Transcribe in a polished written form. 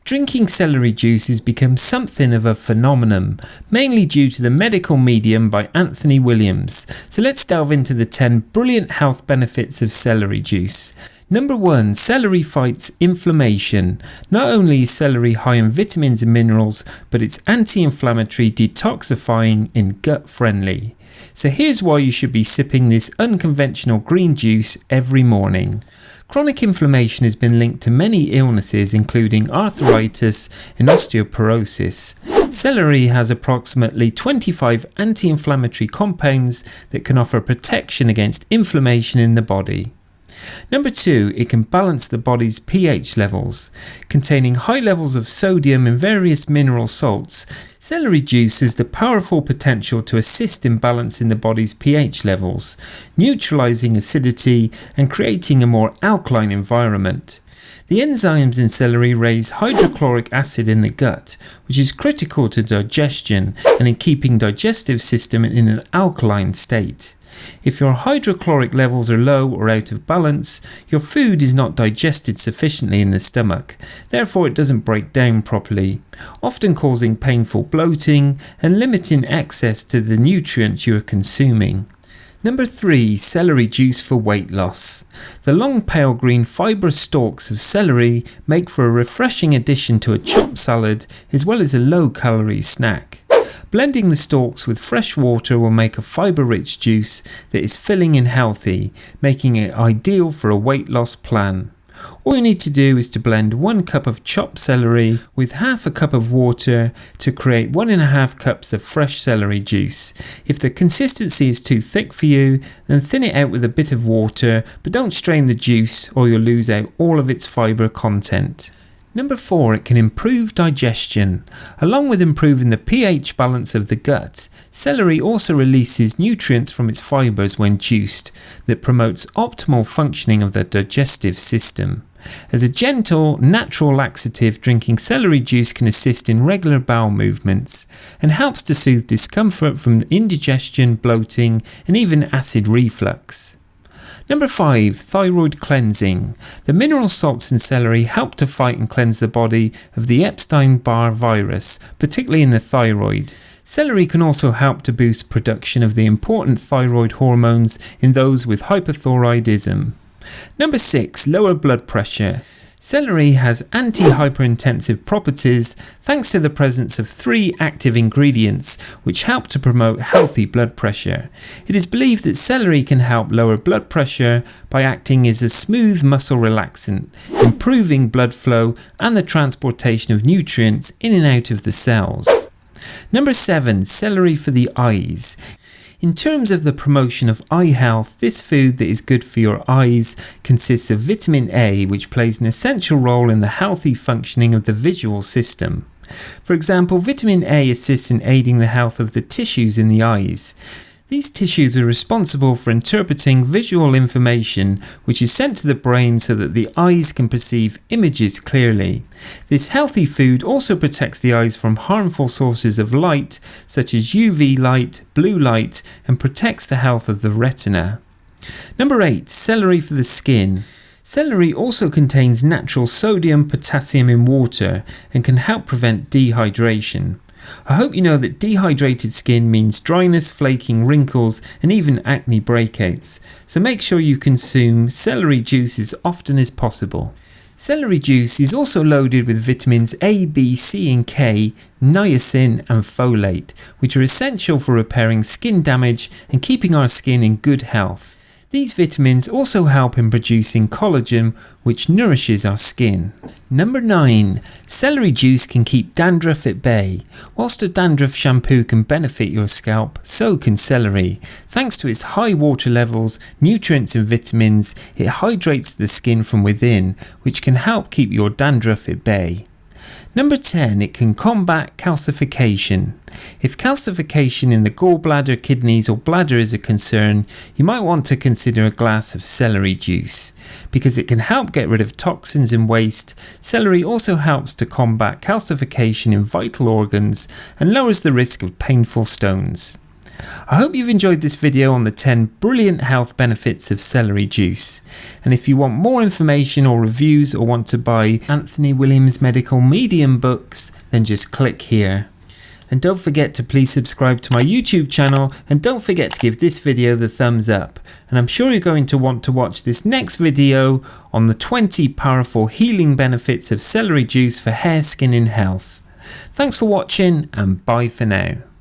Drinking celery juice has become something of a phenomenon, mainly due to the medical medium by Anthony Williams. So let's delve into the 10 brilliant health benefits of celery juice. Number 1. Celery fights inflammation. Not only is celery high in vitamins and minerals, but it's anti-inflammatory, detoxifying and gut friendly. So here's why you should be sipping this unconventional green juice every morning. Chronic inflammation has been linked to many illnesses including arthritis and osteoporosis. Celery has approximately 25 anti-inflammatory compounds that can offer protection against inflammation in the body. Number 2, it can balance the body's pH levels. Containing high levels of sodium and various mineral salts, celery juice has the powerful potential to assist in balancing the body's pH levels, neutralizing acidity and creating a more alkaline environment. The enzymes in celery raise hydrochloric acid in the gut, which is critical to digestion and in keeping digestive system in an alkaline state. If your hydrochloric levels are low or out of balance, your food is not digested sufficiently in the stomach, therefore it doesn't break down properly, often causing painful bloating and limiting access to the nutrients you are consuming. Number 3. Celery juice for weight loss. The long pale green fibrous stalks of celery make for a refreshing addition to a chopped salad as well as a low-calorie snack. Blending the stalks with fresh water will make a fibre-rich juice that is filling and healthy, making it ideal for a weight loss plan. All you need to do is to blend 1 cup of chopped celery with half a cup of water to create 1.5 cups of fresh celery juice. If the consistency is too thick for you, then thin it out with a bit of water, but don't strain the juice or you'll lose out all of its fibre content. Number 4, it can improve digestion. Along with improving the pH balance of the gut, celery also releases nutrients from its fibres when juiced that promotes optimal functioning of the digestive system. As a gentle, natural laxative, drinking celery juice can assist in regular bowel movements and helps to soothe discomfort from indigestion, bloating and even acid reflux. Number 5. Thyroid cleansing. The mineral salts in celery help to fight and cleanse the body of the Epstein-Barr virus, particularly in the thyroid. Celery can also help to boost production of the important thyroid hormones in those with hypothyroidism. Number 6. Lower blood pressure. Celery has anti-hypertensive properties thanks to the presence of 3 active ingredients which help to promote healthy blood pressure. It is believed that celery can help lower blood pressure by acting as a smooth muscle relaxant, improving blood flow and the transportation of nutrients in and out of the cells. Number 7. Celery for the eyes. In terms of the promotion of eye health, this food that is good for your eyes consists of vitamin A, which plays an essential role in the healthy functioning of the visual system. For example, vitamin A assists in aiding the health of the tissues in the eyes. These tissues are responsible for interpreting visual information which is sent to the brain so that the eyes can perceive images clearly. This healthy food also protects the eyes from harmful sources of light such as UV light, blue light, and protects the health of the retina. Number 8. Celery for the skin. Celery also contains natural sodium, potassium in water and can help prevent dehydration. I hope you know that dehydrated skin means dryness, flaking, wrinkles and even acne breakouts, so make sure you consume celery juice as often as possible. Celery juice is also loaded with vitamins A, B, C and K, niacin and folate, which are essential for repairing skin damage and keeping our skin in good health. These vitamins also help in producing collagen, which nourishes our skin. Number 9. Celery juice can keep dandruff at bay. Whilst a dandruff shampoo can benefit your scalp, so can celery. Thanks to its high water levels, nutrients and vitamins, it hydrates the skin from within, which can help keep your dandruff at bay. Number 10. It can combat calcification. If calcification in the gallbladder, kidneys or bladder is a concern, you might want to consider a glass of celery juice. Because it can help get rid of toxins and waste, celery also helps to combat calcification in vital organs and lowers the risk of painful stones. I hope you've enjoyed this video on the 10 brilliant health benefits of celery juice, and if you want more information or reviews or want to buy Anthony Williams Medical Medium books, then just click here. And don't forget to please subscribe to my YouTube channel, and don't forget to give this video the thumbs up. And I'm sure you're going to want to watch this next video on the 20 powerful healing benefits of celery juice for hair, skin and health. Thanks for watching, and bye for now.